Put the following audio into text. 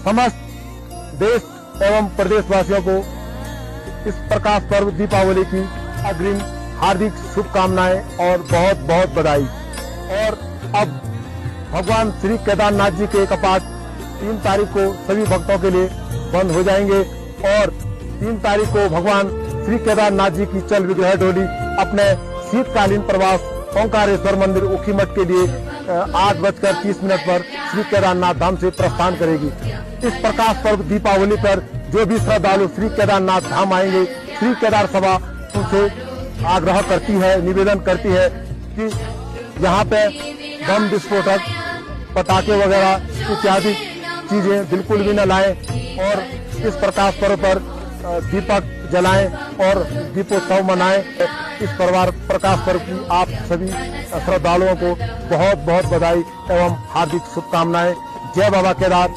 समस्त देश एवं प्रदेशवासियों को इस प्रकाश पर्व दीपावली की अग्रिम हार्दिक शुभकामनाएं और बहुत बहुत बधाई। और अब भगवान श्री केदारनाथ जी के कपाट 3 तारीख को सभी भक्तों के लिए बंद हो जाएंगे और 3 तारीख को भगवान श्री केदारनाथ जी की चल विग्रह डोली अपने शीतकालीन प्रवास ओंकारेश्वर मंदिर ऊखीमठ के लिए 8:30 पर श्री केदारनाथ धाम से प्रस्थान करेगी। इस प्रकाश पर्व दीपावली पर जो भी श्रद्धालु श्री केदारनाथ धाम आएंगे, श्री केदार सभा उनसे आग्रह करती है, निवेदन करती है कि यहाँ पे बम विस्फोटक, पटाखे वगैरह इत्यादि चीजें बिल्कुल भी न लाएं और इस प्रकाश पर्व पर दीपक जलाएं और दीपोत्सव मनाएं। इस प्रकाश पर्व की आप सभी श्रद्धालुओं को बहुत बहुत बधाई एवं हार्दिक शुभकामनाएं। जय बाबा केदार।